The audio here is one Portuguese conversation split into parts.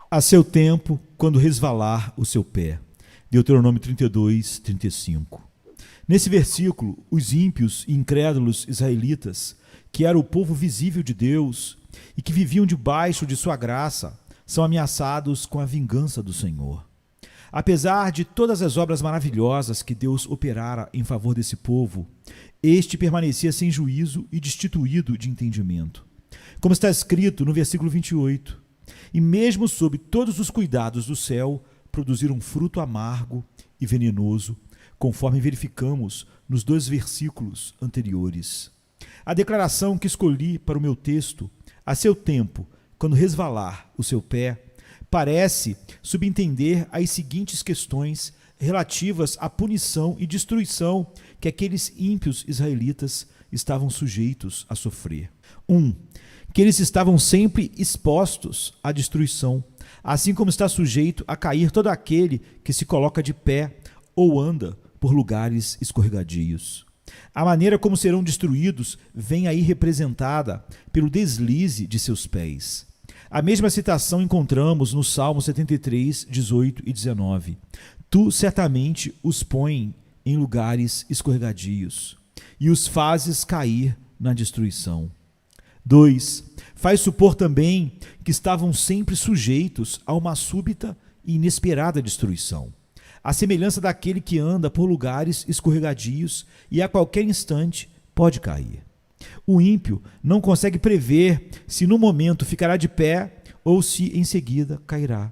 A seu tempo, quando resvalar o seu pé. Deuteronômio 32, 35. Nesse versículo, os ímpios e incrédulos israelitas, que era o povo visível de Deus e que viviam debaixo de sua graça, são ameaçados com a vingança do Senhor. Apesar de todas as obras maravilhosas que Deus operara em favor desse povo, este permanecia sem juízo e destituído de entendimento. Como está escrito no versículo 28, e mesmo sob todos os cuidados do céu, produziram fruto amargo e venenoso, conforme verificamos nos 2 versículos anteriores. A declaração que escolhi para o meu texto, a seu tempo, quando resvalar o seu pé, parece subentender as seguintes questões relativas à punição e destruição que aqueles ímpios israelitas estavam sujeitos a sofrer. 1. Que eles estavam sempre expostos à destruição, assim como está sujeito a cair todo aquele que se coloca de pé ou anda por lugares escorregadios. A maneira como serão destruídos vem aí representada pelo deslize de seus pés. A mesma citação encontramos no Salmo 73, 18 e 19. Tu certamente os pões em lugares escorregadios e os fazes cair na destruição. 2. Faz supor também que estavam sempre sujeitos a uma súbita e inesperada destruição, à semelhança daquele que anda por lugares escorregadios e a qualquer instante pode cair. O ímpio não consegue prever se no momento ficará de pé ou se em seguida cairá.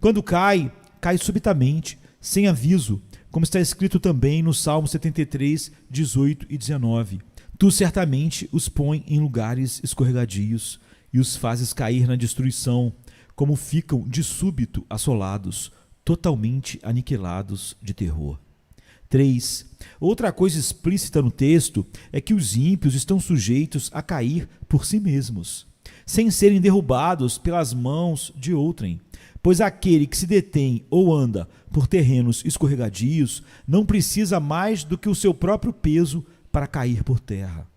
Quando cai, cai subitamente, sem aviso, como está escrito também no Salmo 73, 18 e 19. Tu certamente os pões em lugares escorregadios e os fazes cair na destruição, como ficam de súbito assolados, totalmente aniquilados de terror. 3. Outra coisa explícita no texto é que os ímpios estão sujeitos a cair por si mesmos, sem serem derrubados pelas mãos de outrem, pois aquele que se detém ou anda por terrenos escorregadios não precisa mais do que o seu próprio peso para cair por terra.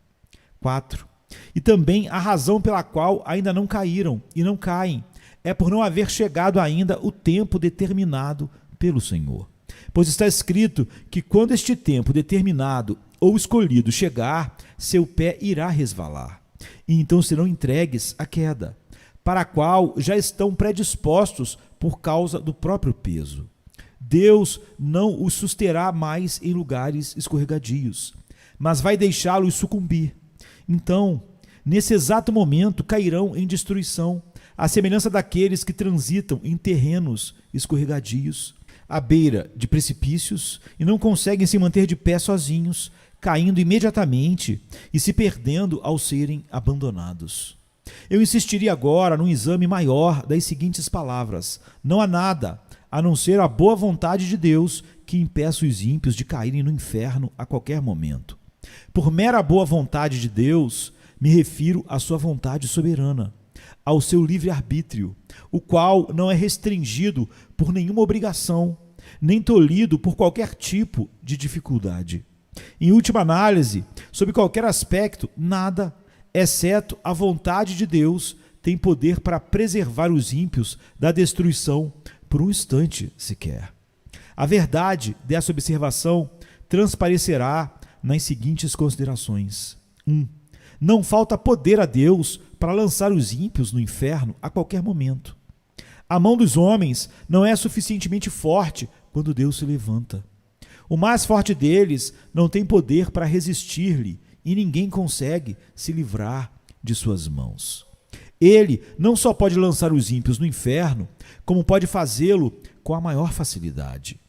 4. E também a razão pela qual ainda não caíram e não caem é por não haver chegado ainda o tempo determinado pelo Senhor. Pois está escrito que quando este tempo determinado ou escolhido chegar, seu pé irá resvalar, e então serão entregues à queda, para a qual já estão predispostos por causa do próprio peso. Deus não os susterá mais em lugares escorregadios, mas vai deixá-los sucumbir. Então, nesse exato momento, cairão em destruição, à semelhança daqueles que transitam em terrenos escorregadios, à beira de precipícios, e não conseguem se manter de pé sozinhos, caindo imediatamente e se perdendo ao serem abandonados. Eu insistiria agora num exame maior das seguintes palavras: não há nada, a não ser a boa vontade de Deus, que impeça os ímpios de caírem no inferno a qualquer momento. Por mera boa vontade de Deus, me refiro à sua vontade soberana, ao seu livre-arbítrio, o qual não é restringido por nenhuma obrigação, nem tolhido por qualquer tipo de dificuldade. Em última análise, sob qualquer aspecto, nada, exceto a vontade de Deus, tem poder para preservar os ímpios da destruição por um instante sequer. A verdade dessa observação transparecerá nas seguintes considerações. 1. Não falta poder a Deus para lançar os ímpios no inferno a qualquer momento. A mão dos homens não é suficientemente forte quando Deus se levanta. O mais forte deles não tem poder para resistir-lhe e ninguém consegue se livrar de suas mãos. Ele não só pode lançar os ímpios no inferno, como pode fazê-lo com a maior facilidade.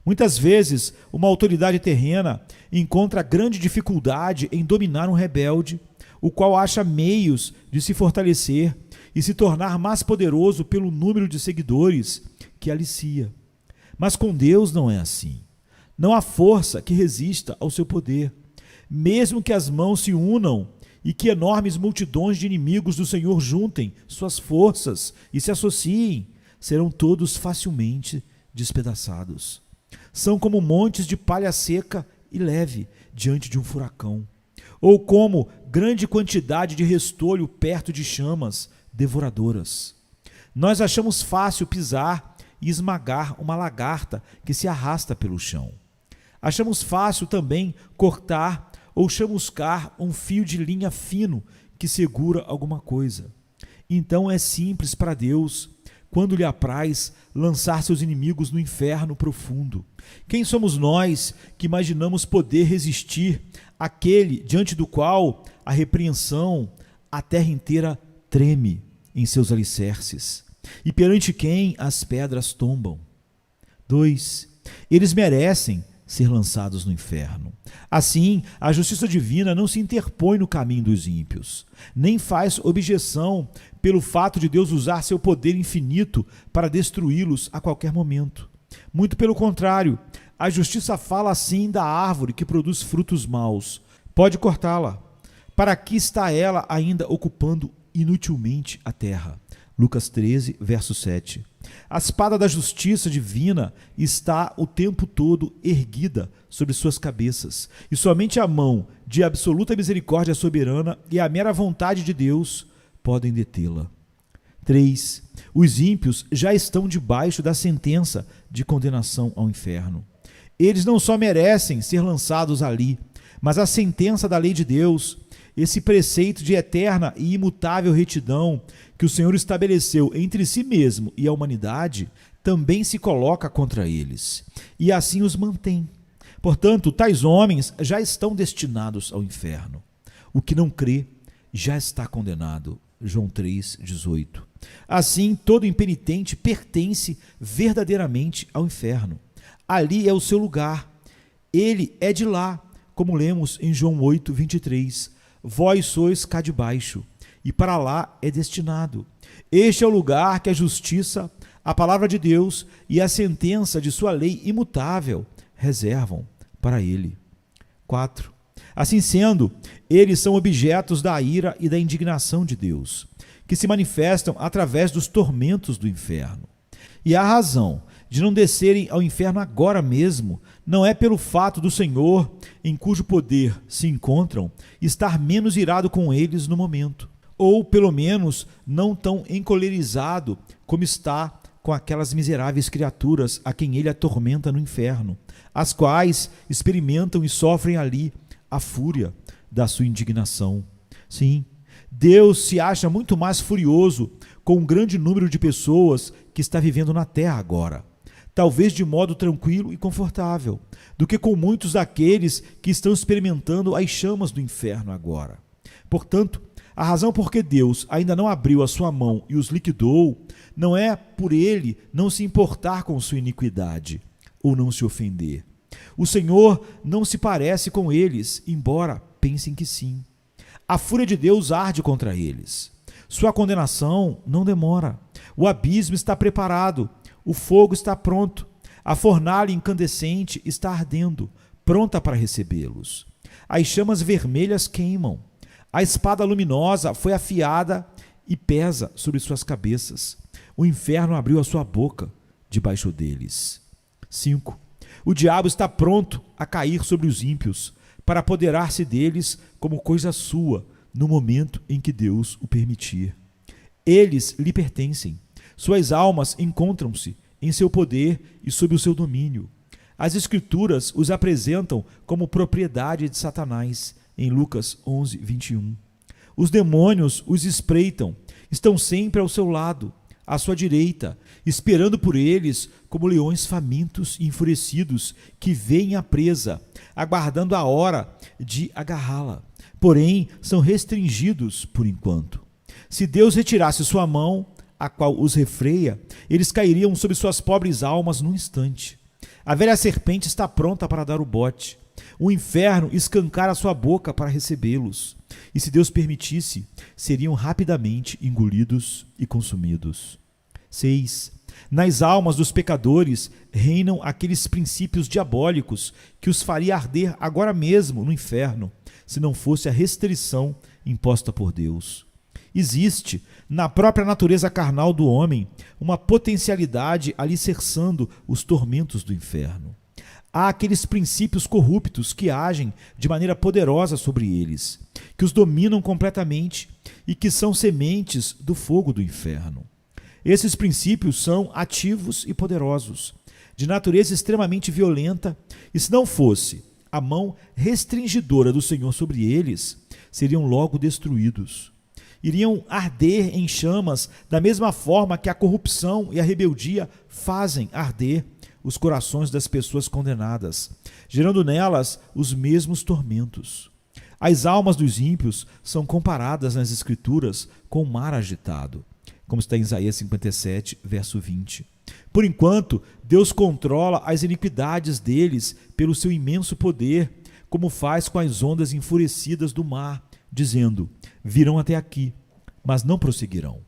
Muitas vezes, uma autoridade terrena encontra grande dificuldade em dominar um rebelde, o qual acha meios de se fortalecer e se tornar mais poderoso pelo número de seguidores que alicia. Mas com Deus não é assim. Não há força que resista ao seu poder. Mesmo que as mãos se unam e que enormes multidões de inimigos do Senhor juntem suas forças e se associem, serão todos facilmente despedaçados. São como montes de palha seca e leve diante de um furacão, ou como grande quantidade de restolho perto de chamas devoradoras. Nós achamos fácil pisar e esmagar uma lagarta que se arrasta pelo chão. Achamos fácil também cortar ou chamuscar um fio de linha fino que segura alguma coisa. Então é simples para Deus, quando lhe apraz, lançar seus inimigos no inferno profundo. Quem somos nós que imaginamos poder resistir àquele diante do qual a repreensão, a terra inteira treme em seus alicerces, e perante quem as pedras tombam? 2. Eles merecem ser lançados no inferno. Assim, a justiça divina não se interpõe no caminho dos ímpios, nem faz objeção pelo fato de Deus usar seu poder infinito para destruí-los a qualquer momento. Muito pelo contrário, a justiça fala assim da árvore que produz frutos maus. Pode cortá-la. Para que está ela ainda ocupando inutilmente a terra? Lucas 13, verso 7. A espada da justiça divina está o tempo todo erguida sobre suas cabeças, e somente a mão de absoluta misericórdia soberana e a mera vontade de Deus podem detê-la. 3. Os ímpios já estão debaixo da sentença de condenação ao inferno. Eles não só merecem ser lançados ali, mas a sentença da lei de Deus, esse preceito de eterna e imutável retidão que o Senhor estabeleceu entre si mesmo e a humanidade, também se coloca contra eles, e assim os mantém. Portanto, tais homens já estão destinados ao inferno. O que não crê já está condenado. João 3,18. Assim, todo impenitente pertence verdadeiramente ao inferno. Ali é o seu lugar. Ele é de lá, como lemos em João 8,23. Vós sois cá de baixo, e para lá é destinado. Este é o lugar que a justiça, a palavra de Deus e a sentença de sua lei imutável reservam para ele. 4. Assim sendo, eles são objetos da ira e da indignação de Deus, que se manifestam através dos tormentos do inferno. E a razão de não descerem ao inferno agora mesmo não é pelo fato do Senhor, em cujo poder se encontram, estar menos irado com eles no momento, ou pelo menos não tão encolerizado como está com aquelas miseráveis criaturas a quem ele atormenta no inferno, as quais experimentam e sofrem ali a fúria da sua indignação. Sim, Deus se acha muito mais furioso com um grande número de pessoas que está vivendo na terra agora, talvez de modo tranquilo e confortável, do que com muitos daqueles que estão experimentando as chamas do inferno agora. Portanto, a razão por que Deus ainda não abriu a sua mão e os liquidou não é por ele não se importar com sua iniquidade ou não se ofender. O Senhor não se parece com eles, embora pensem que sim. A fúria de Deus arde contra eles. Sua condenação não demora. O abismo está preparado. O fogo está pronto. A fornalha incandescente está ardendo, pronta para recebê-los. As chamas vermelhas queimam. A espada luminosa foi afiada e pesa sobre suas cabeças. O inferno abriu a sua boca debaixo deles. 5. O diabo está pronto a cair sobre os ímpios, para apoderar-se deles como coisa sua, no momento em que Deus o permitir. Eles lhe pertencem. Suas almas encontram-se em seu poder e sob o seu domínio. As Escrituras os apresentam como propriedade de Satanás, em Lucas 11:21. Os demônios os espreitam, estão sempre ao seu lado, à sua direita, esperando por eles como leões famintos e enfurecidos que veem a presa, aguardando a hora de agarrá-la. Porém, são restringidos por enquanto. Se Deus retirasse sua mão, a qual os refreia, eles cairiam sobre suas pobres almas num instante. A velha serpente está pronta para dar o bote. O inferno escancara sua boca para recebê-los. E se Deus permitisse, seriam rapidamente engolidos e consumidos. 6. Nas almas dos pecadores reinam aqueles princípios diabólicos que os faria arder agora mesmo no inferno, se não fosse a restrição imposta por Deus. Existe, na própria natureza carnal do homem, uma potencialidade alicerçando os tormentos do inferno. Há aqueles princípios corruptos que agem de maneira poderosa sobre eles, que os dominam completamente e que são sementes do fogo do inferno. Esses princípios são ativos e poderosos, de natureza extremamente violenta, e se não fosse a mão restringidora do Senhor sobre eles, seriam logo destruídos. Iriam arder em chamas da mesma forma que a corrupção e a rebeldia fazem arder os corações das pessoas condenadas, gerando nelas os mesmos tormentos. As almas dos ímpios são comparadas nas Escrituras com o mar agitado, como está em Isaías 57, verso 20. Por enquanto, Deus controla as iniquidades deles pelo seu imenso poder, como faz com as ondas enfurecidas do mar, dizendo: virão até aqui, mas não prosseguirão.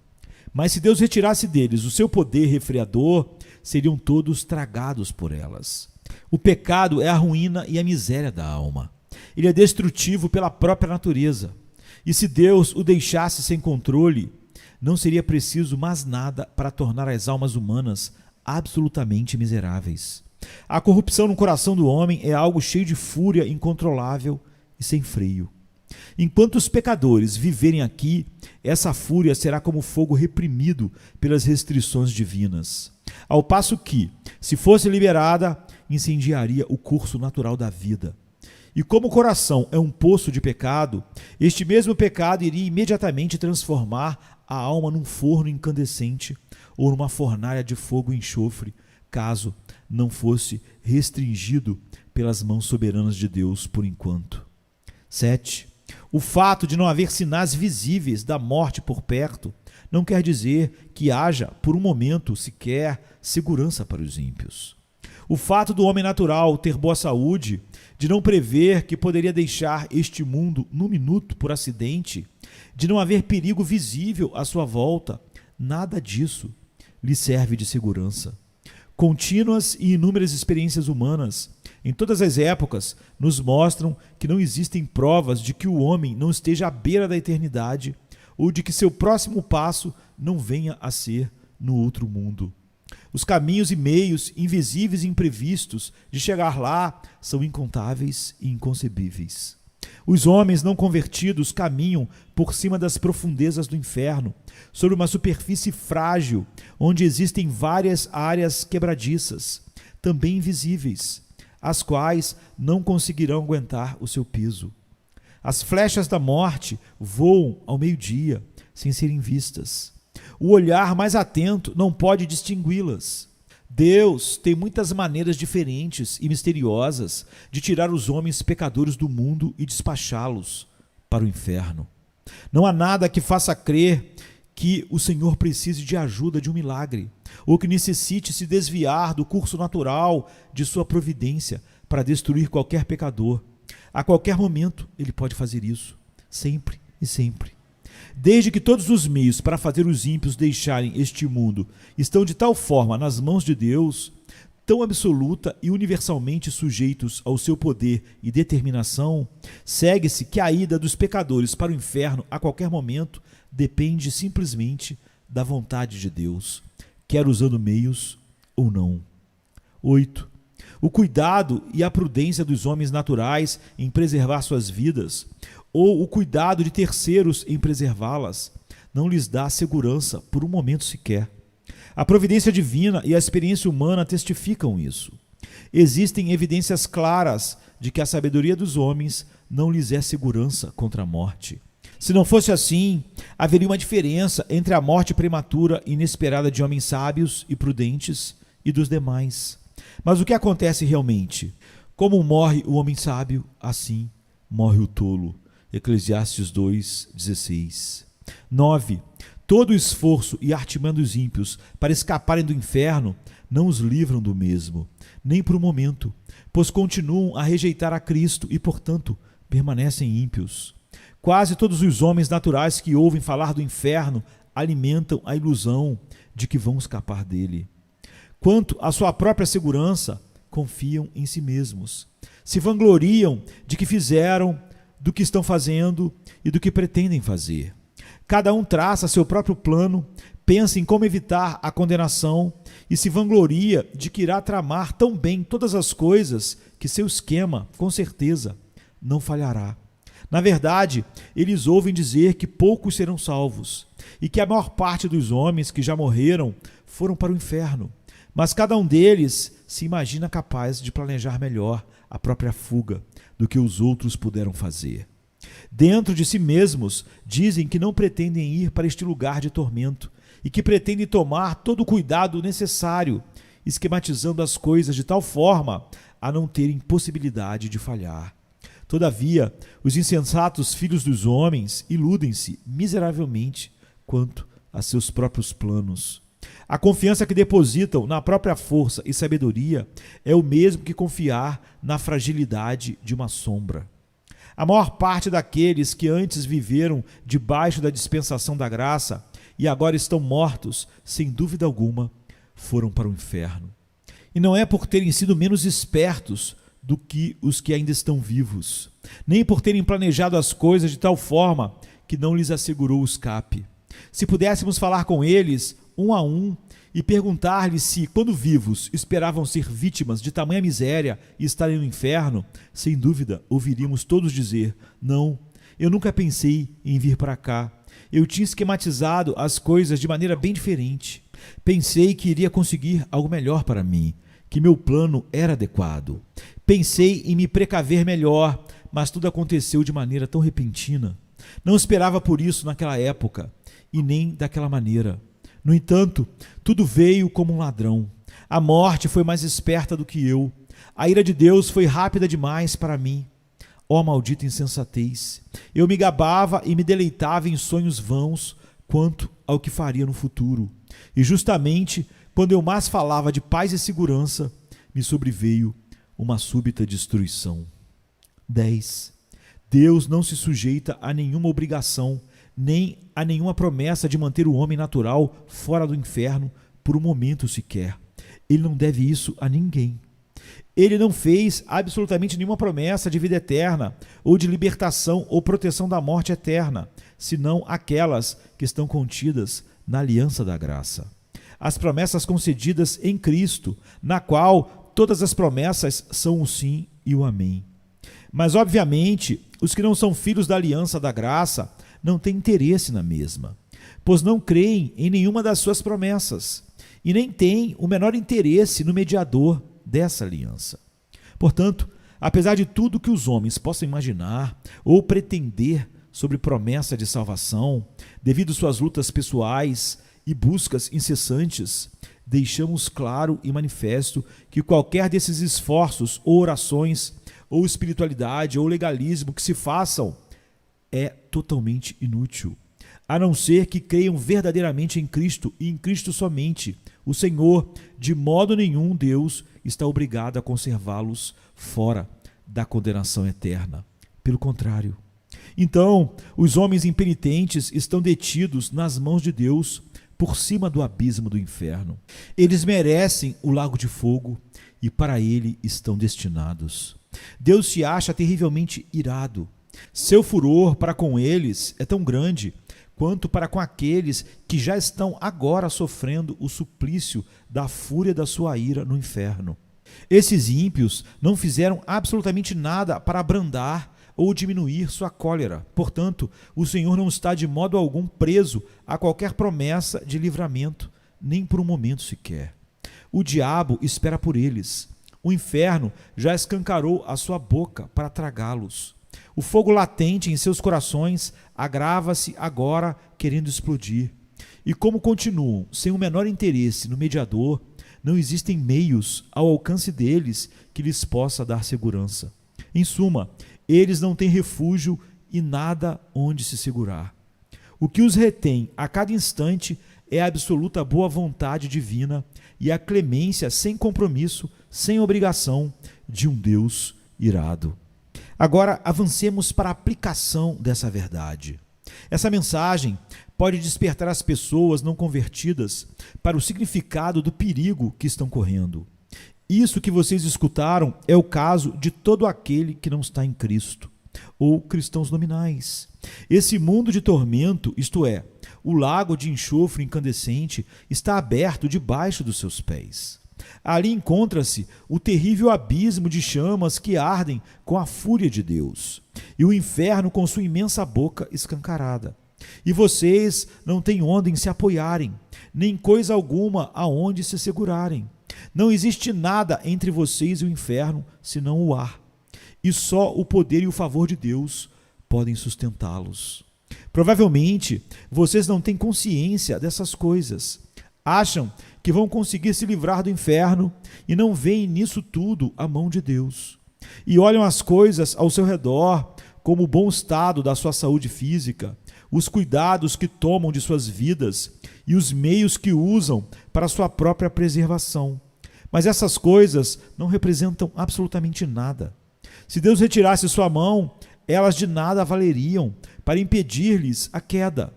Mas se Deus retirasse deles o seu poder refreador, seriam todos tragados por elas. O pecado é a ruína e a miséria da alma. Ele é destrutivo pela própria natureza. E se Deus o deixasse sem controle, não seria preciso mais nada para tornar as almas humanas absolutamente miseráveis. A corrupção no coração do homem é algo cheio de fúria incontrolável e sem freio. Enquanto os pecadores viverem aqui, essa fúria será como fogo reprimido pelas restrições divinas. Ao passo que, se fosse liberada, incendiaria o curso natural da vida. E como o coração é um poço de pecado, este mesmo pecado iria imediatamente transformar a alma num forno incandescente ou numa fornalha de fogo e enxofre, caso não fosse restringido pelas mãos soberanas de Deus por enquanto. 7. O fato de não haver sinais visíveis da morte por perto não quer dizer que haja, por um momento sequer, segurança para os ímpios. O fato do homem natural ter boa saúde, de não prever que poderia deixar este mundo num minuto por acidente, de não haver perigo visível à sua volta, nada disso lhe serve de segurança. Contínuas e inúmeras experiências humanas, em todas as épocas, nos mostram que não existem provas de que o homem não esteja à beira da eternidade ou de que seu próximo passo não venha a ser no outro mundo. Os caminhos e meios invisíveis e imprevistos de chegar lá são incontáveis e inconcebíveis. Os homens não convertidos caminham por cima das profundezas do inferno, sobre uma superfície frágil, onde existem várias áreas quebradiças, também invisíveis, as quais não conseguirão aguentar o seu peso. As flechas da morte voam ao meio-dia, sem serem vistas. O olhar mais atento não pode distingui-las. Deus tem muitas maneiras diferentes e misteriosas de tirar os homens pecadores do mundo e despachá-los para o inferno. Não há nada que faça crer que o Senhor precise de ajuda de um milagre, ou que necessite se desviar do curso natural de sua providência para destruir qualquer pecador. A qualquer momento ele pode fazer isso, sempre e sempre. Desde que todos os meios para fazer os ímpios deixarem este mundo estão de tal forma nas mãos de Deus, tão absoluta e universalmente sujeitos ao seu poder e determinação, segue-se que a ida dos pecadores para o inferno a qualquer momento depende simplesmente da vontade de Deus, quer usando meios ou não. 8. O cuidado e a prudência dos homens naturais em preservar suas vidas, ou o cuidado de terceiros em preservá-las, não lhes dá segurança por um momento sequer. A providência divina e a experiência humana testificam isso. Existem evidências claras de que a sabedoria dos homens não lhes é segurança contra a morte. Se não fosse assim, haveria uma diferença entre a morte prematura e inesperada de homens sábios e prudentes e dos demais. Mas o que acontece realmente? Como morre o homem sábio, assim morre o tolo. Eclesiastes 2:16. 9. Todo o esforço e artimanha dos ímpios para escaparem do inferno não os livram do mesmo, nem por um momento, pois continuam a rejeitar a Cristo e, portanto, permanecem ímpios. Quase todos os homens naturais que ouvem falar do inferno alimentam a ilusão de que vão escapar dele. Quanto à sua própria segurança, confiam em si mesmos. Se vangloriam de que fizeram, do que estão fazendo e do que pretendem fazer. Cada um traça seu próprio plano, pensa em como evitar a condenação e se vangloria de que irá tramar tão bem todas as coisas que seu esquema, com certeza, não falhará. Na verdade, eles ouvem dizer que poucos serão salvos e que a maior parte dos homens que já morreram foram para o inferno, mas cada um deles se imagina capaz de planejar melhor a própria fuga do que os outros puderam fazer. Dentro de si mesmos, dizem que não pretendem ir para este lugar de tormento e que pretendem tomar todo o cuidado necessário, esquematizando as coisas de tal forma a não terem possibilidade de falhar. Todavia, os insensatos filhos dos homens iludem-se miseravelmente quanto a seus próprios planos. A confiança que depositam na própria força e sabedoria é o mesmo que confiar na fragilidade de uma sombra. A maior parte daqueles que antes viveram debaixo da dispensação da graça e agora estão mortos, sem dúvida alguma, foram para o inferno. E não é por terem sido menos espertos do que os que ainda estão vivos, nem por terem planejado as coisas de tal forma que não lhes assegurou o escape. Se pudéssemos falar com eles, um a um, e perguntar-lhes se, quando vivos, esperavam ser vítimas de tamanha miséria e estarem no inferno, sem dúvida ouviríamos todos dizer: não, eu nunca pensei em vir para cá. Eu tinha esquematizado as coisas de maneira bem diferente. Pensei que iria conseguir algo melhor para mim, que meu plano era adequado. Pensei em me precaver melhor, mas tudo aconteceu de maneira tão repentina. Não esperava por isso naquela época, e nem daquela maneira. No entanto, tudo veio como um ladrão. A morte foi mais esperta do que eu. A ira de Deus foi rápida demais para mim. Ó maldita insensatez! Eu me gabava e me deleitava em sonhos vãos quanto ao que faria no futuro. E justamente quando eu mais falava de paz e segurança, me sobreveio uma súbita destruição. 10. Deus não se sujeita a nenhuma obrigação, nem a nenhuma promessa de manter o homem natural fora do inferno por um momento sequer. Ele não deve isso a ninguém. Ele não fez absolutamente nenhuma promessa de vida eterna, ou de libertação ou proteção da morte eterna, senão aquelas que estão contidas na aliança da graça. As promessas concedidas em Cristo, na qual todas as promessas são o sim e o amém. Mas, obviamente, os que não são filhos da aliança da graça não têm interesse na mesma, pois não creem em nenhuma das suas promessas e nem têm o menor interesse no mediador dessa aliança. Portanto, apesar de tudo que os homens possam imaginar ou pretender sobre promessa de salvação, devido suas lutas pessoais e buscas incessantes, deixamos claro e manifesto que qualquer desses esforços ou orações ou espiritualidade ou legalismo que se façam é totalmente inútil, a não ser que creiam verdadeiramente em Cristo e em Cristo somente, o Senhor. De modo nenhum Deus está obrigado a conservá-los fora da condenação eterna. Pelo contrário. Então, os homens impenitentes estão detidos nas mãos de Deus por cima do abismo do inferno. Eles merecem o lago de fogo e para ele estão destinados. Deus se acha terrivelmente irado. Seu furor para com eles é tão grande quanto para com aqueles que já estão agora sofrendo o suplício da fúria da sua ira no inferno. Esses ímpios não fizeram absolutamente nada para abrandar ou diminuir sua cólera. Portanto, o Senhor não está de modo algum preso a qualquer promessa de livramento, nem por um momento sequer. O diabo espera por eles. O inferno já escancarou a sua boca para tragá-los. O fogo latente em seus corações agrava-se agora, querendo explodir. E como continuam sem o menor interesse no mediador, não existem meios ao alcance deles que lhes possa dar segurança. Em suma, eles não têm refúgio e nada onde se segurar. O que os retém a cada instante é a absoluta boa vontade divina e a clemência sem compromisso, sem obrigação de um Deus irado. Agora avancemos para a aplicação dessa verdade. Essa mensagem pode despertar as pessoas não convertidas para o significado do perigo que estão correndo. Isso que vocês escutaram é o caso de todo aquele que não está em Cristo, ou cristãos nominais. Esse mundo de tormento, isto é, o lago de enxofre incandescente, está aberto debaixo dos seus pés. Ali encontra-se o terrível abismo de chamas que ardem com a fúria de Deus, e o inferno com sua imensa boca escancarada. E vocês não têm onde se apoiarem, nem coisa alguma aonde se segurarem. Não existe nada entre vocês e o inferno, senão o ar. E só o poder e o favor de Deus podem sustentá-los. Provavelmente, vocês não têm consciência dessas coisas. Acham que vão conseguir se livrar do inferno e não veem nisso tudo a mão de Deus. E olham as coisas ao seu redor, como o bom estado da sua saúde física, os cuidados que tomam de suas vidas e os meios que usam para sua própria preservação. Mas essas coisas não representam absolutamente nada. Se Deus retirasse sua mão, elas de nada valeriam para impedir-lhes a queda.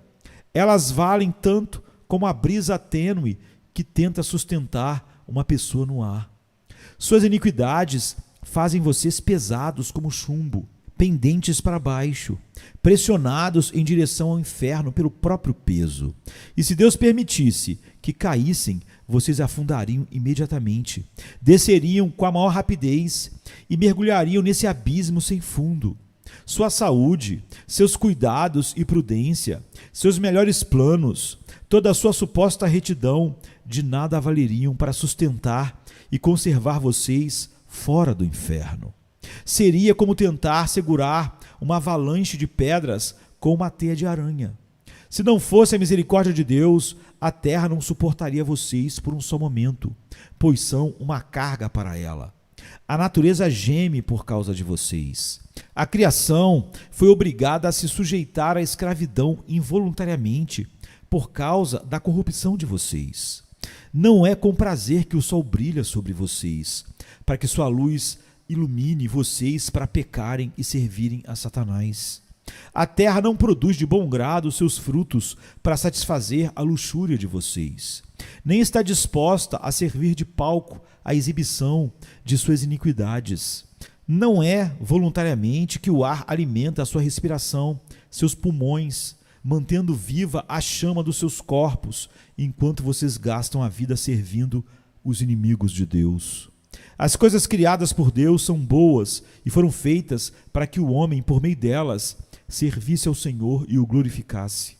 Elas valem tanto como a brisa tênue que tenta sustentar uma pessoa no ar. Suas iniquidades fazem vocês pesados como chumbo, pendentes para baixo, pressionados em direção ao inferno pelo próprio peso. E se Deus permitisse que caíssem, vocês afundariam imediatamente, desceriam com a maior rapidez e mergulhariam nesse abismo sem fundo. Sua saúde, seus cuidados e prudência, seus melhores planos, toda a sua suposta retidão, de nada valeriam para sustentar e conservar vocês fora do inferno. Seria como tentar segurar uma avalanche de pedras com uma teia de aranha. Se não fosse a misericórdia de Deus, a terra não suportaria vocês por um só momento, pois são uma carga para ela. A natureza geme por causa de vocês. A criação foi obrigada a se sujeitar à escravidão involuntariamente por causa da corrupção de vocês. Não é com prazer que o sol brilha sobre vocês, para que sua luz ilumine vocês para pecarem e servirem a Satanás. A terra não produz de bom grado seus frutos para satisfazer a luxúria de vocês, nem está disposta a servir de palco à exibição de suas iniquidades. Não é voluntariamente que o ar alimenta a sua respiração, seus pulmões, mantendo viva a chama dos seus corpos, enquanto vocês gastam a vida servindo os inimigos de Deus. As coisas criadas por Deus são boas e foram feitas para que o homem, por meio delas, servisse ao Senhor e o glorificasse.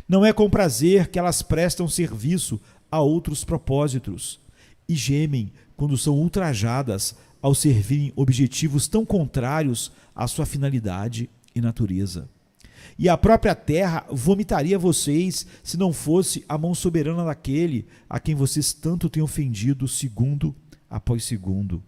Não é com prazer que elas prestam serviço a outros propósitos e gemem quando são ultrajadas ao servirem objetivos tão contrários à sua finalidade e natureza. E a própria terra vomitaria vocês se não fosse a mão soberana daquele a quem vocês tanto têm ofendido segundo após segundo.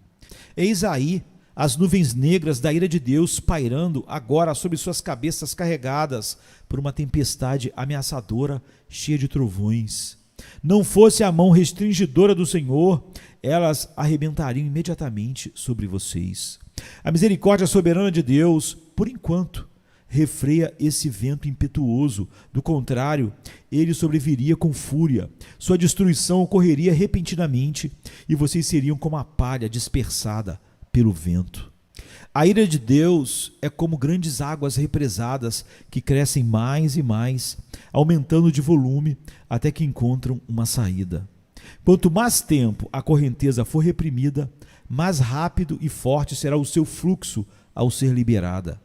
Eis aí as nuvens negras da ira de Deus pairando agora sobre suas cabeças carregadas por uma tempestade ameaçadora cheia de trovões. Não fosse a mão restringidora do Senhor, elas arrebentariam imediatamente sobre vocês. A misericórdia soberana de Deus, por enquanto, refreia esse vento impetuoso. Do contrário, ele sobreviria com fúria. Sua destruição ocorreria repentinamente e vocês seriam como a palha dispersada pelo vento. A ira de Deus é como grandes águas represadas que crescem mais e mais, aumentando de volume até que encontram uma saída. Quanto mais tempo a correnteza for reprimida, mais rápido e forte será o seu fluxo ao ser liberada.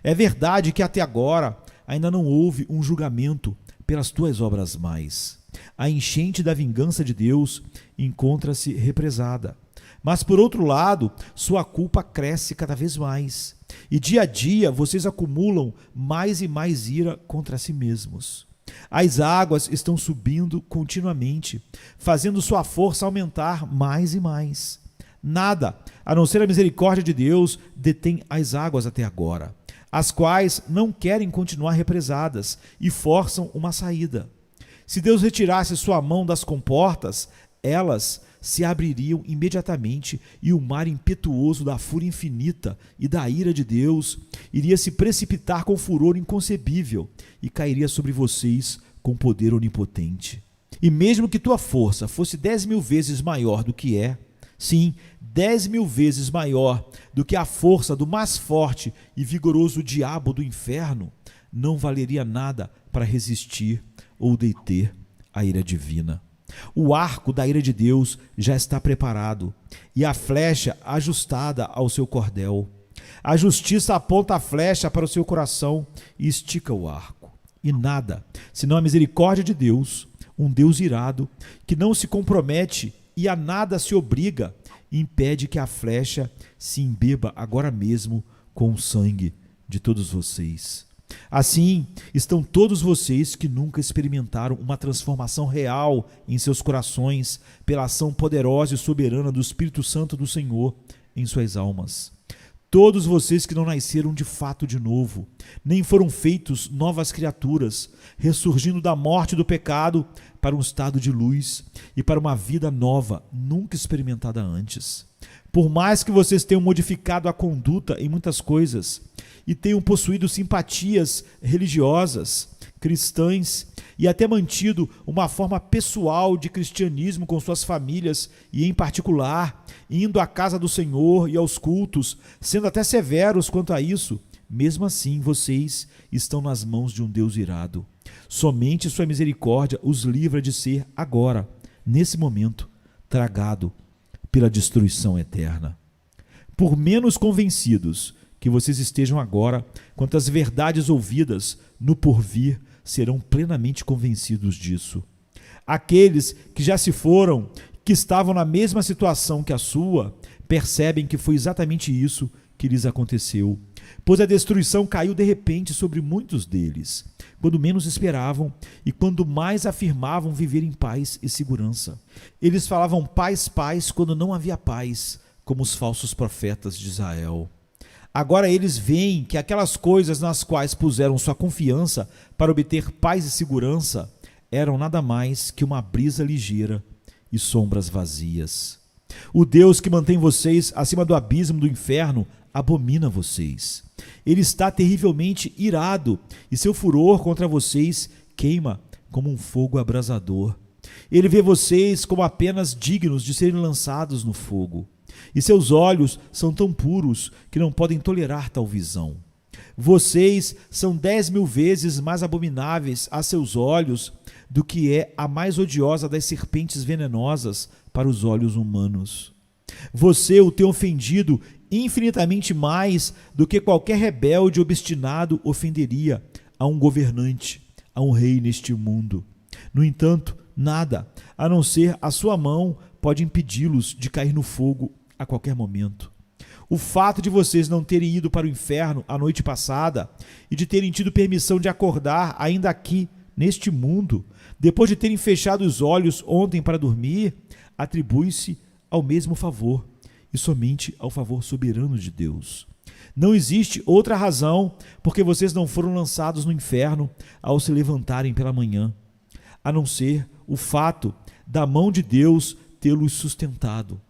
É verdade que até agora ainda não houve um julgamento pelas tuas obras mais. A enchente da vingança de Deus encontra-se represada. Mas, por outro lado, sua culpa cresce cada vez mais. E dia a dia vocês acumulam mais e mais ira contra si mesmos. As águas estão subindo continuamente, fazendo sua força aumentar mais e mais. Nada, a não ser a misericórdia de Deus, detém as águas até agora, as quais não querem continuar represadas e forçam uma saída. Se Deus retirasse sua mão das comportas, elas se abririam imediatamente e o mar impetuoso da fúria infinita e da ira de Deus iria se precipitar com furor inconcebível e cairia sobre vocês com poder onipotente. E mesmo que tua força fosse 10.000 vezes maior do que é, sim, 10.000 vezes maior do que a força do mais forte e vigoroso diabo do inferno, não valeria nada para resistir ou deter a ira divina. O arco da ira de Deus já está preparado e a flecha ajustada ao seu cordel. A justiça aponta a flecha para o seu coração e estica o arco. E nada, senão a misericórdia de Deus, um Deus irado, que não se compromete e a nada se obriga, impede que a flecha se embeba agora mesmo com o sangue de todos vocês. Assim, estão todos vocês que nunca experimentaram uma transformação real em seus corações pela ação poderosa e soberana do Espírito Santo do Senhor em suas almas. Todos vocês que não nasceram de fato de novo, nem foram feitos novas criaturas, ressurgindo da morte do pecado para um estado de luz e para uma vida nova, nunca experimentada antes. Por mais que vocês tenham modificado a conduta em muitas coisas e tenham possuído simpatias religiosas, cristãs e até mantido uma forma pessoal de cristianismo com suas famílias e, em particular, indo à casa do Senhor e aos cultos, sendo até severos quanto a isso, mesmo assim vocês estão nas mãos de um Deus irado. Somente sua misericórdia os livra de ser agora, nesse momento, tragado pela destruição eterna. Por menos convencidos que vocês estejam agora quanto às verdades ouvidas, no porvir serão plenamente convencidos disso. Aqueles que já se foram, que estavam na mesma situação que a sua, percebem que foi exatamente isso que lhes aconteceu, pois a destruição caiu de repente sobre muitos deles, quando menos esperavam e quando mais afirmavam viver em paz e segurança. Eles falavam paz, paz, quando não havia paz, como os falsos profetas de Israel. Agora eles veem que aquelas coisas nas quais puseram sua confiança para obter paz e segurança eram nada mais que uma brisa ligeira e sombras vazias. O Deus que mantém vocês acima do abismo do inferno abomina vocês. Ele está terrivelmente irado e seu furor contra vocês queima como um fogo abrasador. Ele vê vocês como apenas dignos de serem lançados no fogo. E seus olhos são tão puros que não podem tolerar tal visão. Vocês são 10.000 vezes mais abomináveis a seus olhos do que é a mais odiosa das serpentes venenosas para os olhos humanos. Você o tem ofendido infinitamente mais do que qualquer rebelde obstinado ofenderia a um governante, a um rei neste mundo. No entanto, nada, a não ser a sua mão, pode impedi-los de cair no fogo a qualquer momento. O fato de vocês não terem ido para o inferno a noite passada e de terem tido permissão de acordar ainda aqui, neste mundo, depois de terem fechado os olhos ontem para dormir, atribui-se ao mesmo favor e somente ao favor soberano de Deus. Não existe outra razão porque vocês não foram lançados no inferno ao se levantarem pela manhã, a não ser o fato da mão de Deus tê-los sustentado.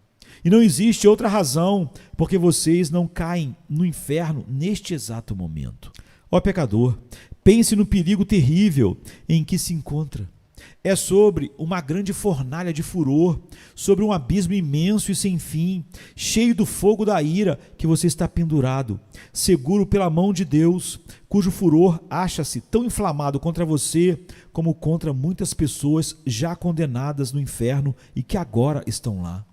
E não existe outra razão porque vocês não caem no inferno neste exato momento. Ó pecador, pense no perigo terrível em que se encontra. É sobre uma grande fornalha de furor, sobre um abismo imenso e sem fim, cheio do fogo da ira que você está pendurado, seguro pela mão de Deus, cujo furor acha-se tão inflamado contra você como contra muitas pessoas já condenadas no inferno e que agora estão lá.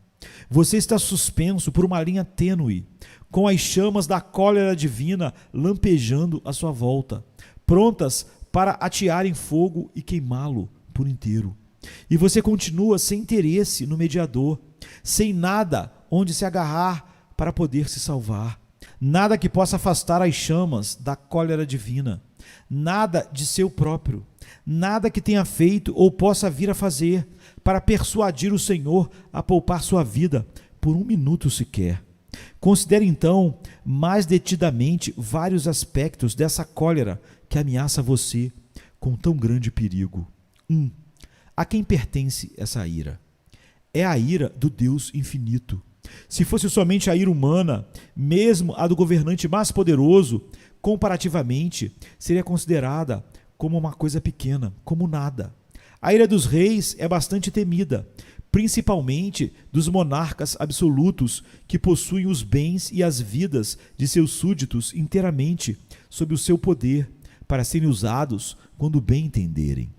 Você está suspenso por uma linha tênue, com as chamas da cólera divina lampejando à sua volta, prontas para atearem fogo e queimá-lo por inteiro. E você continua sem interesse no mediador, sem nada onde se agarrar para poder se salvar, nada que possa afastar as chamas da cólera divina, nada de seu próprio, nada que tenha feito ou possa vir a fazer para persuadir o Senhor a poupar sua vida por um minuto sequer. Considere então mais detidamente vários aspectos dessa cólera que ameaça você com tão grande perigo. 1. A quem pertence essa ira? É a ira do Deus infinito. Se fosse somente a ira humana, mesmo a do governante mais poderoso, comparativamente, seria considerada como uma coisa pequena, como nada. A ira dos reis é bastante temida, principalmente dos monarcas absolutos que possuem os bens e as vidas de seus súditos inteiramente sob o seu poder, para serem usados quando bem entenderem.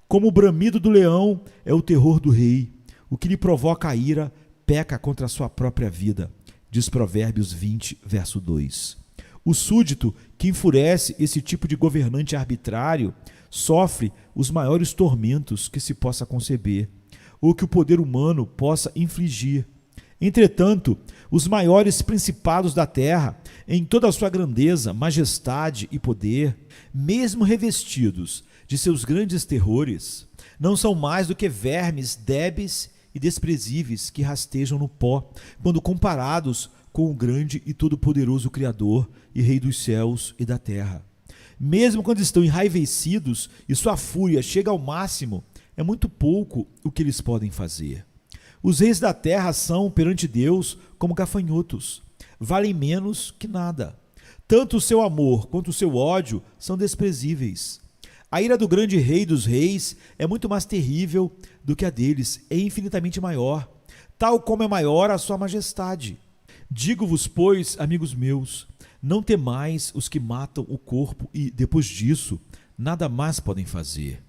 Como o bramido do leão é o terror do rei. O que lhe provoca a ira peca contra a sua própria vida. Diz Provérbios 20, verso 2. O súdito que enfurece esse tipo de governante arbitrário sofre os maiores tormentos que se possa conceber, ou que o poder humano possa infligir. Entretanto, os maiores principados da terra, em toda a sua grandeza, majestade e poder, mesmo revestidos de seus grandes terrores, não são mais do que vermes débeis e desprezíveis que rastejam no pó, quando comparados com o grande e todo-poderoso Criador e Rei dos céus e da terra. Mesmo quando estão enraivecidos e sua fúria chega ao máximo, é muito pouco o que eles podem fazer. Os reis da terra são, perante Deus, como gafanhotos, valem menos que nada. Tanto o seu amor quanto o seu ódio são desprezíveis. A ira do grande rei dos reis é muito mais terrível do que a deles, é infinitamente maior, tal como é maior a sua majestade. Digo-vos, pois, amigos meus, não temais os que matam o corpo e, depois disso, nada mais podem fazer.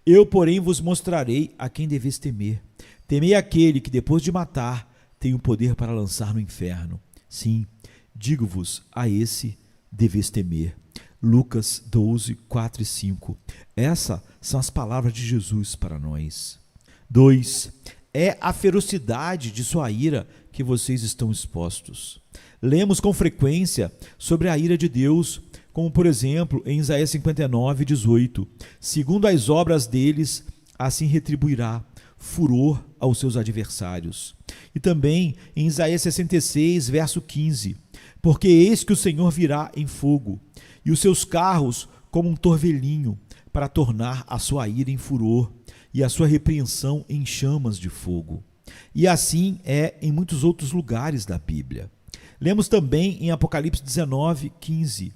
Eu, porém, vos mostrarei a quem deveis temer. Temei aquele que, depois de matar, tem o poder para lançar no inferno. Sim, digo-vos, a esse deveis temer. Lucas 12, 4 e 5. Essas são as palavras de Jesus para nós. 2. É a ferocidade de sua ira que vocês estão expostos. Lemos com frequência sobre a ira de Deus, como por exemplo em Isaías 59, 18. Segundo as obras deles, assim retribuirá furor aos seus adversários. E também em Isaías 66, verso 15. Porque eis que o Senhor virá em fogo, e os seus carros como um torvelinho, para tornar a sua ira em furor e a sua repreensão em chamas de fogo. E assim é em muitos outros lugares da Bíblia. Lemos também em Apocalipse 19, 15,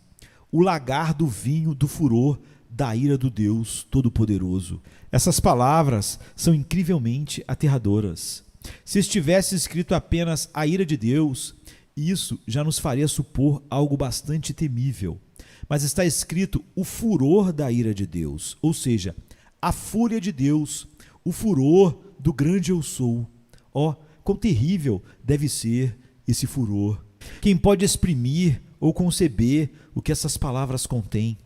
o lagar do vinho do furor da ira do Deus Todo-Poderoso. Essas palavras são incrivelmente aterradoras. Se estivesse escrito apenas a ira de Deus, isso já nos faria supor algo bastante temível. Mas está escrito o furor da ira de Deus, ou seja, a fúria de Deus, o furor do grande eu sou. Ó, quão terrível deve ser esse furor. Quem pode exprimir ou conceber o que essas palavras contêm?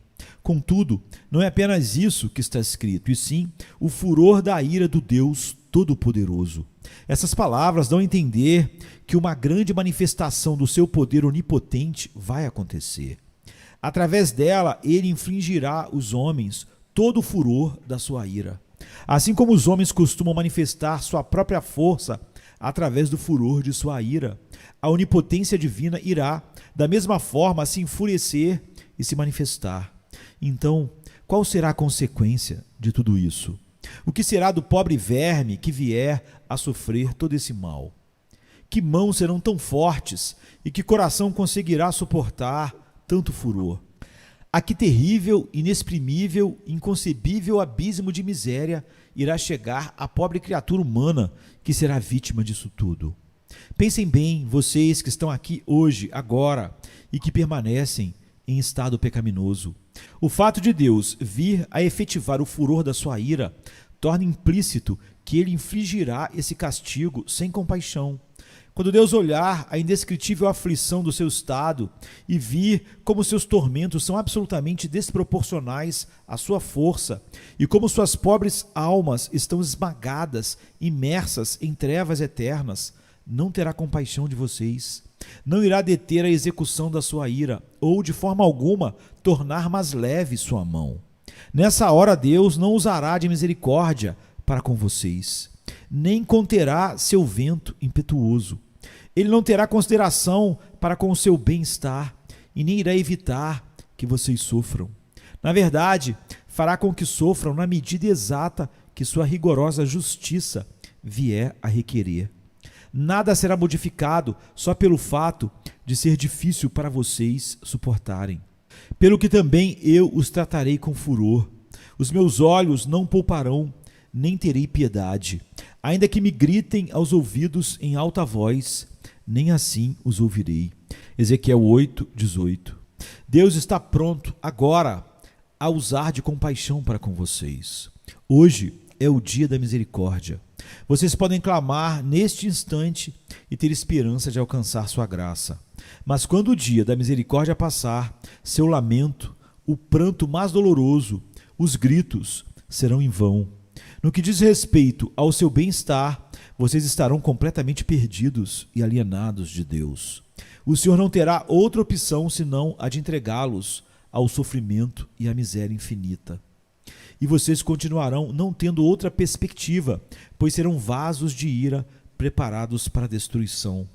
Contudo, não é apenas isso que está escrito, e sim o furor da ira do Deus Todo-Poderoso. Essas palavras dão a entender que uma grande manifestação do seu poder onipotente vai acontecer. Através dela, ele infligirá aos homens todo o furor da sua ira. Assim como os homens costumam manifestar sua própria força através do furor de sua ira, a onipotência divina irá, da mesma forma, se enfurecer e se manifestar. Então, qual será a consequência de tudo isso? O que será do pobre verme que vier a sofrer todo esse mal? Que mãos serão tão fortes e que coração conseguirá suportar tanto furor? A que terrível, inexprimível, inconcebível abismo de miséria irá chegar a pobre criatura humana que será vítima disso tudo? Pensem bem, vocês que estão aqui hoje, agora, e que permanecem em estado pecaminoso. O fato de Deus vir a efetivar o furor da sua ira torna implícito que ele infligirá esse castigo sem compaixão. Quando Deus olhar a indescritível aflição do seu estado e vir como seus tormentos são absolutamente desproporcionais à sua força e como suas pobres almas estão esmagadas, imersas em trevas eternas, não terá compaixão de vocês. Não irá deter a execução da sua ira ou, de forma alguma, tornar mais leve sua mão. Nessa hora, Deus não usará de misericórdia para com vocês, nem conterá seu vento impetuoso. Ele não terá consideração para com o seu bem-estar e nem irá evitar que vocês sofram. Na verdade, fará com que sofram na medida exata que sua rigorosa justiça vier a requerer. Nada será modificado só pelo fato de ser difícil para vocês suportarem. Pelo que também eu os tratarei com furor. Os meus olhos não pouparão, nem terei piedade. Ainda que me gritem aos ouvidos em alta voz, nem assim os ouvirei. Ezequiel 8, 18. Deus está pronto agora a usar de compaixão para com vocês. Hoje é o dia da misericórdia. Vocês podem clamar neste instante e ter esperança de alcançar sua graça. Mas quando o dia da misericórdia passar, seu lamento, o pranto mais doloroso, os gritos serão em vão. No que diz respeito ao seu bem-estar, vocês estarão completamente perdidos e alienados de Deus. O Senhor não terá outra opção senão a de entregá-los ao sofrimento e à miséria infinita. E vocês continuarão não tendo outra perspectiva, pois serão vasos de ira preparados para a destruição.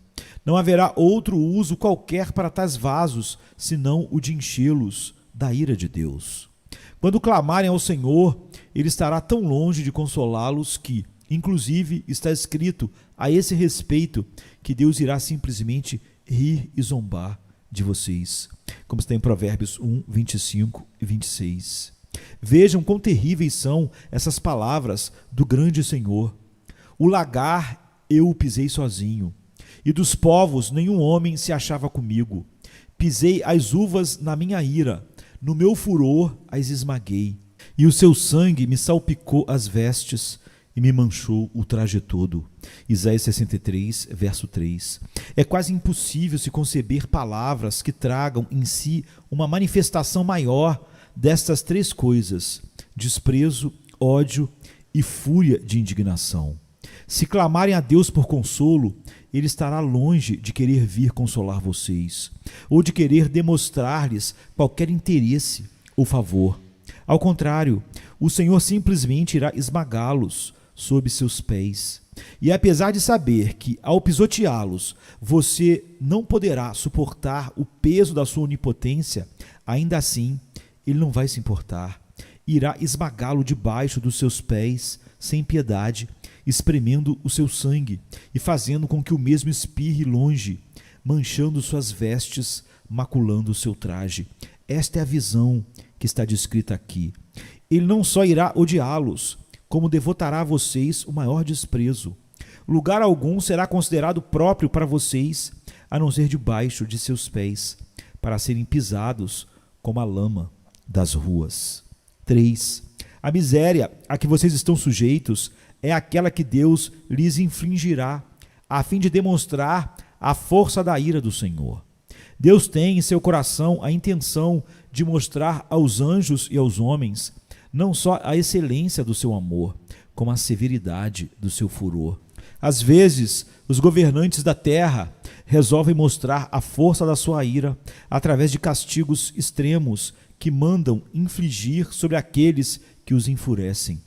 Não haverá outro uso qualquer para tais vasos, senão o de enchê-los da ira de Deus. Quando clamarem ao Senhor, Ele estará tão longe de consolá-los que, inclusive, está escrito a esse respeito que Deus irá simplesmente rir e zombar de vocês, como está em Provérbios 1, 25 e 26. Vejam quão terríveis são essas palavras do grande Senhor. O lagar eu o pisei sozinho, e dos povos nenhum homem se achava comigo. Pisei as uvas na minha ira, no meu furor as esmaguei, e o seu sangue me salpicou as vestes e me manchou o traje todo. Isaías 63, verso 3. É quase impossível se conceber palavras que tragam em si uma manifestação maior destas três coisas: desprezo, ódio e fúria de indignação. Se clamarem a Deus por consolo, Ele estará longe de querer vir consolar vocês, ou de querer demonstrar-lhes qualquer interesse ou favor. Ao contrário, o Senhor simplesmente irá esmagá-los sob seus pés. E apesar de saber que, ao pisoteá-los, você não poderá suportar o peso da sua onipotência, ainda assim, Ele não vai se importar. Irá esmagá-lo debaixo dos seus pés, sem piedade, espremendo o seu sangue e fazendo com que o mesmo espirre longe, manchando suas vestes, maculando o seu traje. Esta é a visão que está descrita aqui. Ele não só irá odiá-los, como devotará a vocês o maior desprezo. Lugar algum será considerado próprio para vocês, a não ser debaixo de seus pés, para serem pisados como a lama das ruas. 3. A miséria a que vocês estão sujeitos é aquela que Deus lhes infligirá, a fim de demonstrar a força da ira do Senhor. Deus tem em seu coração a intenção de mostrar aos anjos e aos homens não só a excelência do seu amor, como a severidade do seu furor. Às vezes, os governantes da terra resolvem mostrar a força da sua ira através de castigos extremos que mandam infligir sobre aqueles que os enfurecem.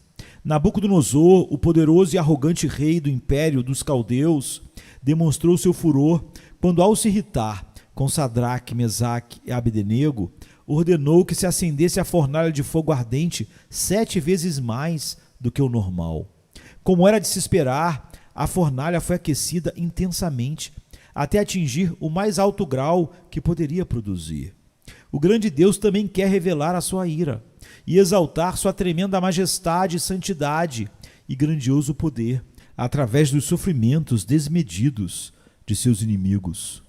Nabucodonosor, o poderoso e arrogante rei do império dos caldeus, demonstrou seu furor quando, ao se irritar com Sadraque, Mesaque e Abdenego, ordenou que se acendesse a fornalha de fogo ardente 7 vezes mais do que o normal. Como era de se esperar, a fornalha foi aquecida intensamente, até atingir o mais alto grau que poderia produzir. O grande Deus também quer revelar a sua ira e exaltar sua tremenda majestade, santidade e grandioso poder através dos sofrimentos desmedidos de seus inimigos.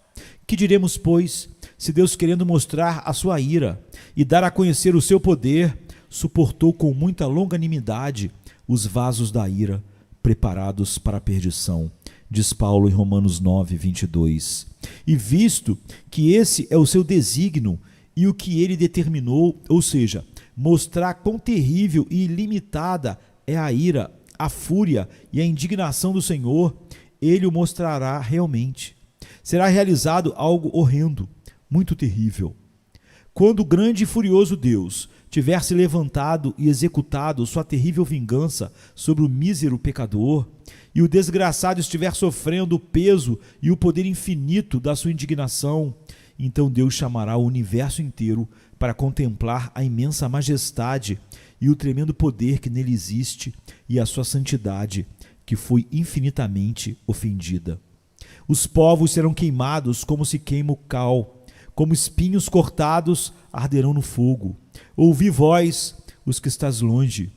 Que diremos, pois, se Deus, querendo mostrar a sua ira e dar a conhecer o seu poder, suportou com muita longanimidade os vasos da ira preparados para a perdição, diz Paulo em Romanos 9, 22. E visto que esse é o seu desígnio e o que ele determinou, ou seja, mostrar quão terrível e ilimitada é a ira, a fúria e a indignação do Senhor, ele o mostrará realmente. Será realizado algo horrendo, muito terrível. Quando o grande e furioso Deus tiver se levantado e executado sua terrível vingança sobre o mísero pecador, e o desgraçado estiver sofrendo o peso e o poder infinito da sua indignação, então Deus chamará o universo inteiro para contemplar a imensa majestade e o tremendo poder que nele existe e a sua santidade, que foi infinitamente ofendida. Os povos serão queimados como se queima o cal, como espinhos cortados arderão no fogo. Ouvi vós, os que estás longe,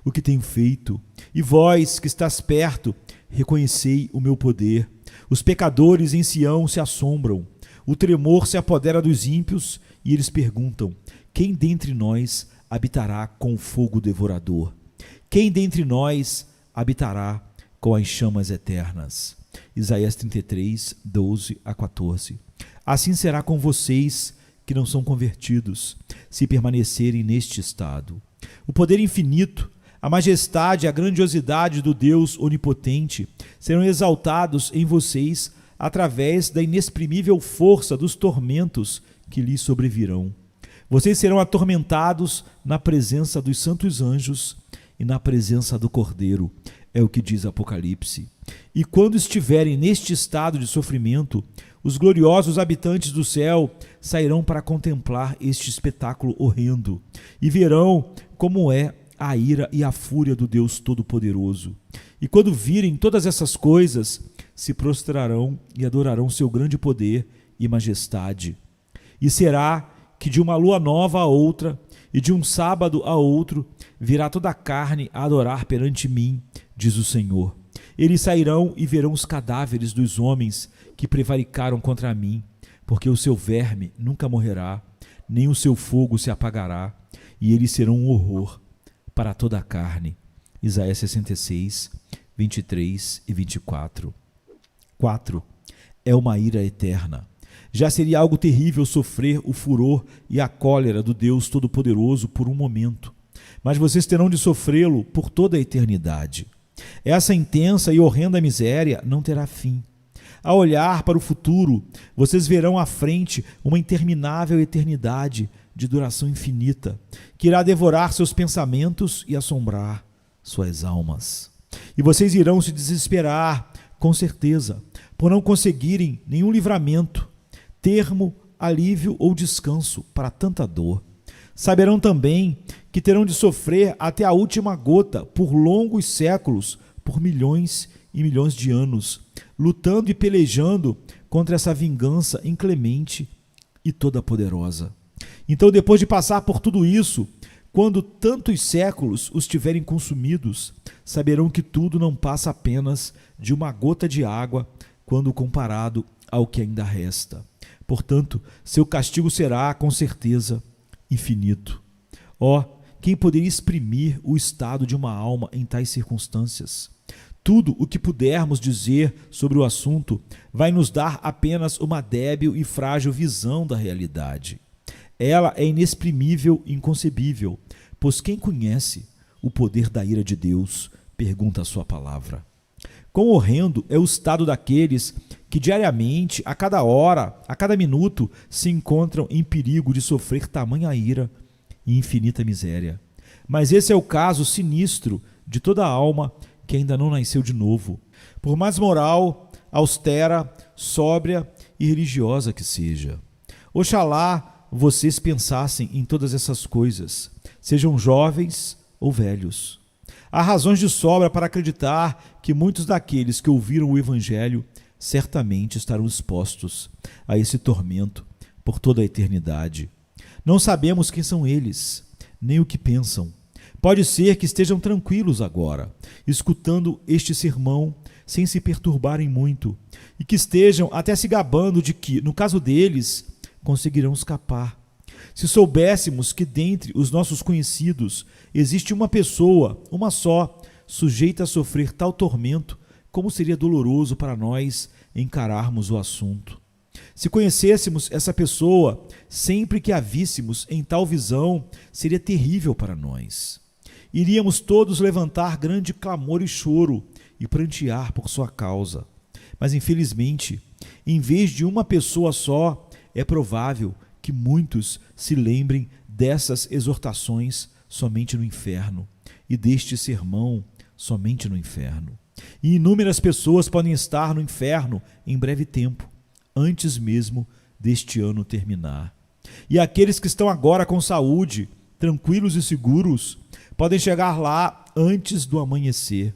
o que tenho feito, e vós que estás perto, reconhecei o meu poder. Os pecadores em Sião se assombram, o tremor se apodera dos ímpios, e eles perguntam: quem dentre nós habitará com o fogo devorador? quem dentre nós habitará com as chamas eternas? Isaías 33, 12 a 14. Assim será com vocês que não são convertidos, se permanecerem neste estado. O poder infinito, a majestade e a grandiosidade do Deus onipotente serão exaltados em vocês através da inexprimível força dos tormentos que lhes sobrevirão. Vocês serão atormentados na presença dos santos anjos e na presença do Cordeiro, é o que diz Apocalipse. E quando estiverem neste estado de sofrimento, os gloriosos habitantes do céu sairão para contemplar este espetáculo horrendo e verão como é a ira e a fúria do Deus Todo-Poderoso. E quando virem todas essas coisas, se prostrarão e adorarão seu grande poder e majestade. E será que de uma lua nova a outra, e de um sábado a outro, virá toda a carne a adorar perante mim, diz o Senhor. Eles sairão e verão os cadáveres dos homens que prevaricaram contra mim, porque o seu verme nunca morrerá, nem o seu fogo se apagará, e eles serão um horror para toda a carne. Isaías 66, 23 e 24. 4. É uma ira eterna. Já seria algo terrível sofrer o furor e a cólera do Deus Todo-Poderoso por um momento, mas vocês terão de sofrê-lo por toda a eternidade. Essa intensa e horrenda miséria não terá fim. Ao olhar para o futuro, vocês verão à frente uma interminável eternidade de duração infinita, que irá devorar seus pensamentos e assombrar suas almas. E vocês irão se desesperar, com certeza, por não conseguirem nenhum livramento, termo, alívio ou descanso para tanta dor. Saberão também que terão de sofrer até a última gota por longos séculos, por milhões e milhões de anos, lutando e pelejando contra essa vingança inclemente e toda poderosa. Então, depois de passar por tudo isso, quando tantos séculos os tiverem consumidos, saberão que tudo não passa apenas de uma gota de água quando comparado ao que ainda resta. Portanto, seu castigo será, com certeza, infinito. Quem poderia exprimir o estado de uma alma em tais circunstâncias? Tudo o que pudermos dizer sobre o assunto vai nos dar apenas uma débil e frágil visão da realidade. Ela é inexprimível e inconcebível, pois quem conhece o poder da ira de Deus, pergunta a sua palavra. Quão horrendo é o estado daqueles que diariamente, a cada hora, a cada minuto, se encontram em perigo de sofrer tamanha ira e infinita miséria. Mas esse é o caso sinistro de toda alma que ainda não nasceu de novo, por mais moral, austera, sóbria e religiosa que seja. Oxalá vocês pensassem em todas essas coisas, sejam jovens ou velhos. Há razões de sobra para acreditar que muitos daqueles que ouviram o Evangelho certamente estarão expostos a esse tormento por toda a eternidade. Não sabemos quem são eles, nem o que pensam. Pode ser que estejam tranquilos agora, escutando este sermão sem se perturbarem muito, e que estejam até se gabando de que, no caso deles, conseguirão escapar. Se soubéssemos que dentre os nossos conhecidos existe uma pessoa, uma só, sujeita a sofrer tal tormento, como seria doloroso para nós encararmos o assunto. Se conhecêssemos essa pessoa, sempre que a víssemos em tal visão, seria terrível para nós. Iríamos todos levantar grande clamor e choro e prantear por sua causa. Mas, infelizmente, em vez de uma pessoa só, é provável que muitos se lembrem dessas exortações somente no inferno e deste sermão somente no inferno. E inúmeras pessoas podem estar no inferno em breve tempo, antes mesmo deste ano terminar. E aqueles que estão agora com saúde, tranquilos e seguros, podem chegar lá antes do amanhecer.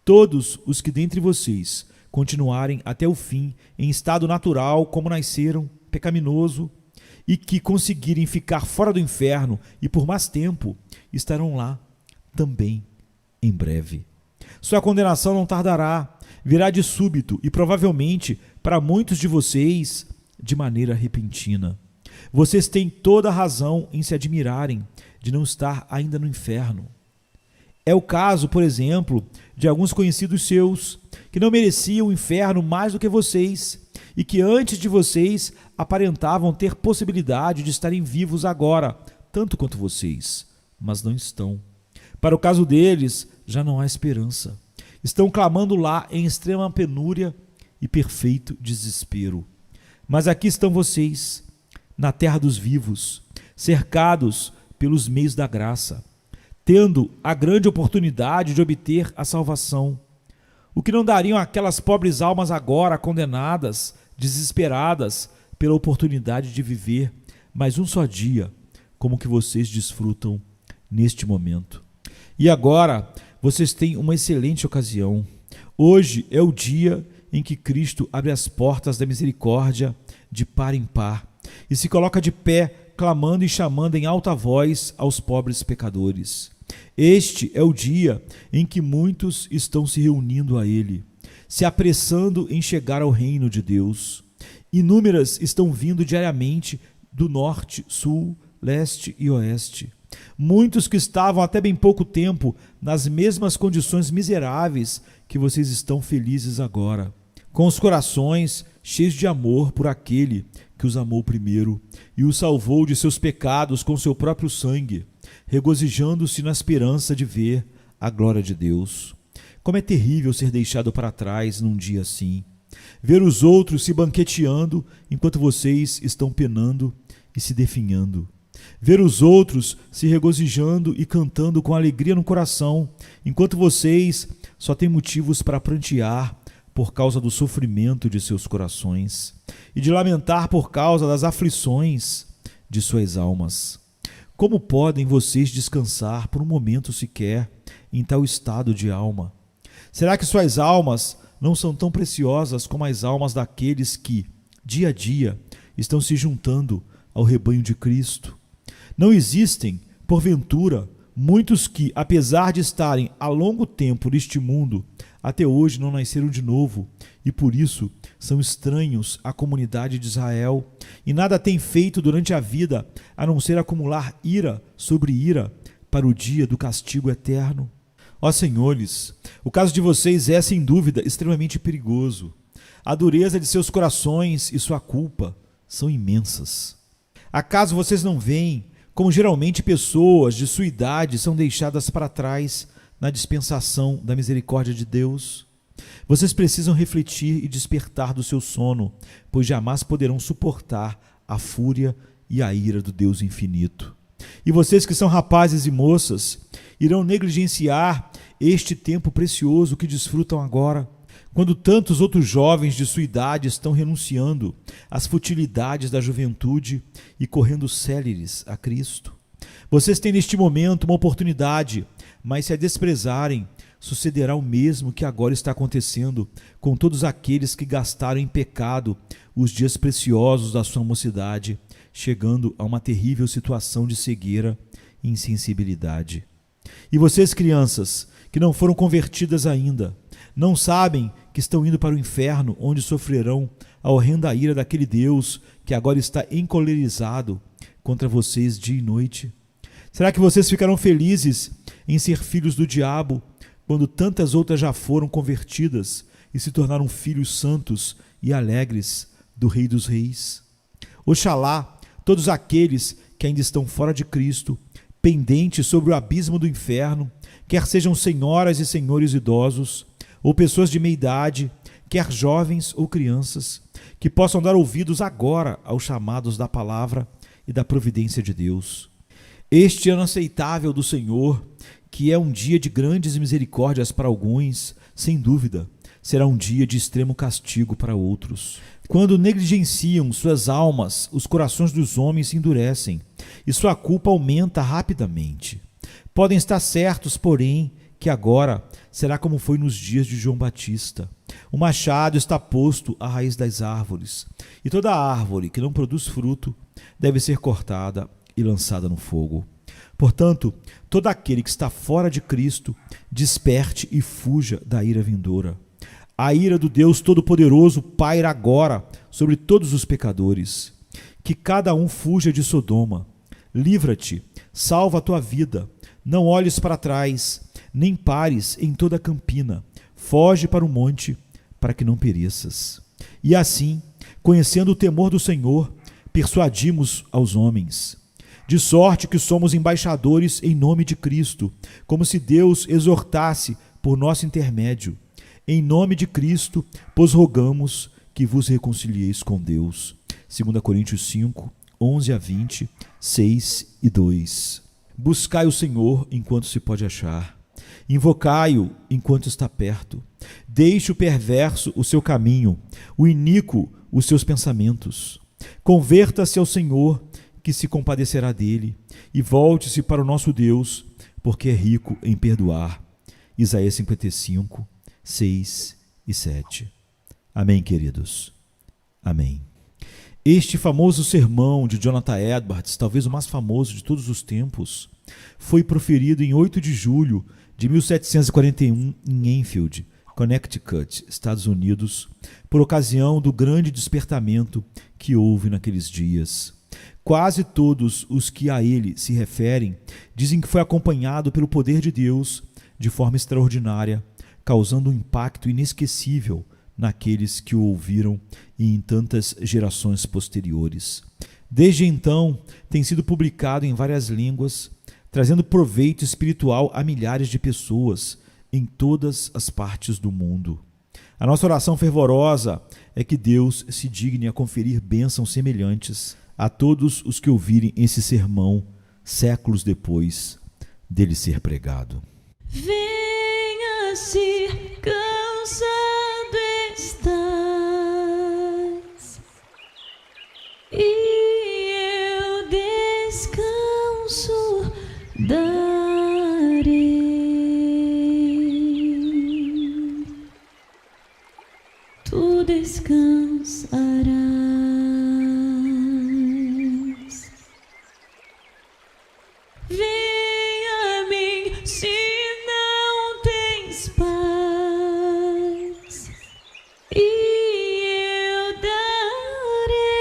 Todos os que dentre vocês continuarem até o fim em estado natural como nasceram, pecaminoso, e que conseguirem ficar fora do inferno e por mais tempo, estarão lá também em breve. Sua condenação não tardará, virá de súbito e provavelmente para muitos de vocês de maneira repentina. Vocês têm toda a razão em se admirarem de não estar ainda no inferno. É o caso, por exemplo, de alguns conhecidos seus, que não mereciam o inferno mais do que vocês, e que antes de vocês aparentavam ter possibilidade de estarem vivos agora, tanto quanto vocês, mas não estão. Para o caso deles, já não há esperança. Estão clamando lá em extrema penúria e perfeito desespero. Mas aqui estão vocês, na terra dos vivos, cercados pelos meios da graça, tendo a grande oportunidade de obter a salvação. O que não dariam aquelas pobres almas agora condenadas, desesperadas pela oportunidade de viver mais um só dia, como que vocês desfrutam neste momento. E agora, vocês têm uma excelente ocasião. Hoje é o dia em que Cristo abre as portas da misericórdia de par em par e se coloca de pé, clamando e chamando em alta voz aos pobres pecadores. Este é o dia em que muitos estão se reunindo a Ele, se apressando em chegar ao reino de Deus. Inúmeras estão vindo diariamente do norte, sul, leste e oeste. Muitos que estavam até bem pouco tempo nas mesmas condições miseráveis que vocês estão felizes agora, com os corações cheios de amor por aquele que os amou primeiro e os salvou de seus pecados com seu próprio sangue, regozijando-se na esperança de ver a glória de Deus. Como é terrível ser deixado para trás num dia assim, ver os outros se banqueteando enquanto vocês estão penando e se definhando. Ver os outros se regozijando e cantando com alegria no coração, enquanto vocês só têm motivos para prantear por causa do sofrimento de seus corações e de lamentar por causa das aflições de suas almas. Como podem vocês descansar por um momento sequer em tal estado de alma? Será que suas almas não são tão preciosas como as almas daqueles que, dia a dia, estão se juntando ao rebanho de Cristo? Não existem, porventura, muitos que, apesar de estarem há longo tempo neste mundo, até hoje não nasceram de novo e, por isso, são estranhos à comunidade de Israel e nada têm feito durante a vida a não ser acumular ira sobre ira para o dia do castigo eterno? Ó senhores, o caso de vocês é, sem dúvida, extremamente perigoso. A dureza de seus corações e sua culpa são imensas. Acaso vocês não veem como geralmente pessoas de sua idade são deixadas para trás na dispensação da misericórdia de Deus? Vocês precisam refletir e despertar do seu sono, pois jamais poderão suportar a fúria e a ira do Deus infinito. E vocês que são rapazes e moças, irão negligenciar este tempo precioso que desfrutam agora, quando tantos outros jovens de sua idade estão renunciando às futilidades da juventude e correndo céleres a Cristo. Vocês têm neste momento uma oportunidade, mas se a desprezarem, sucederá o mesmo que agora está acontecendo com todos aqueles que gastaram em pecado os dias preciosos da sua mocidade, chegando a uma terrível situação de cegueira e insensibilidade. E vocês, crianças, que não foram convertidas ainda, não sabem que estão indo para o inferno, onde sofrerão a horrenda ira daquele Deus que agora está encolerizado contra vocês dia e noite? Será que vocês ficarão felizes em ser filhos do diabo, quando tantas outras já foram convertidas e se tornaram filhos santos e alegres do Rei dos Reis? Oxalá todos aqueles que ainda estão fora de Cristo, pendentes sobre o abismo do inferno, quer sejam senhoras e senhores idosos, ou pessoas de meia idade, quer jovens ou crianças, que possam dar ouvidos agora aos chamados da palavra e da providência de Deus. Este ano aceitável do Senhor, que é um dia de grandes misericórdias para alguns, sem dúvida, será um dia de extremo castigo para outros. Quando negligenciam suas almas, os corações dos homens se endurecem e sua culpa aumenta rapidamente. Podem estar certos, porém, que agora será como foi nos dias de João Batista. O machado está posto à raiz das árvores, e toda árvore que não produz fruto deve ser cortada e lançada no fogo. Portanto, todo aquele que está fora de Cristo, desperte e fuja da ira vindoura. A ira do Deus Todo-Poderoso paira agora sobre todos os pecadores. Que cada um fuja de Sodoma. Livra-te, salva a tua vida, não olhes para trás, nem pares em toda a campina, foge para o monte, para que não pereças. E assim, conhecendo o temor do Senhor, persuadimos aos homens. De sorte que somos embaixadores em nome de Cristo, como se Deus exortasse por nosso intermédio. Em nome de Cristo, pois rogamos que vos reconcilieis com Deus. 2 Coríntios 5, 11 a 20, 6 e 2. Buscai o Senhor enquanto se pode achar. Invocai-o enquanto está perto. Deixe o perverso o seu caminho, o iníquo os seus pensamentos. Converta-se ao Senhor, que se compadecerá dele, e volte-se para o nosso Deus, porque é rico em perdoar. Isaías 55, 6 e 7. Amém, queridos? Amém. Este famoso sermão de Jonathan Edwards, talvez o mais famoso de todos os tempos, foi proferido em 8 de julho de 1741 em Enfield, Connecticut, Estados Unidos, por ocasião do grande despertamento que houve naqueles dias. Quase todos os que a ele se referem dizem que foi acompanhado pelo poder de Deus de forma extraordinária, causando um impacto inesquecível naqueles que o ouviram e em tantas gerações posteriores. Desde então, tem sido publicado em várias línguas, trazendo proveito espiritual a milhares de pessoas em todas as partes do mundo. A nossa oração fervorosa é que Deus se digne a conferir bênçãos semelhantes a todos os que ouvirem esse sermão séculos depois dele ser pregado. Venha ser cansado estás, e eu descanso darei. Tu descansarás. Venha a mim se não tens paz, e eu darei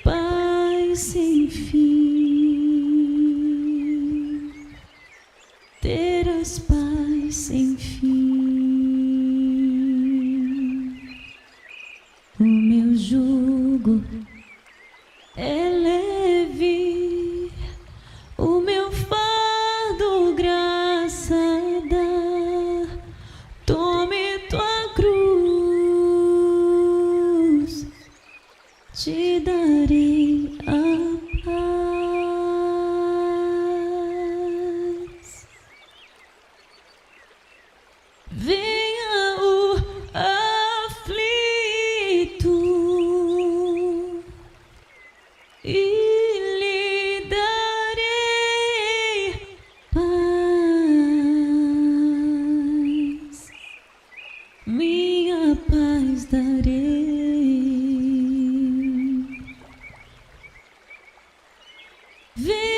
paz sem fim. Terás paz sem fim. O meu jugo é leve, o meu fardo graça dá. Tome tua cruz, te darei a paz. Venha o aflito e lhe darei paz, minha paz darei. Vem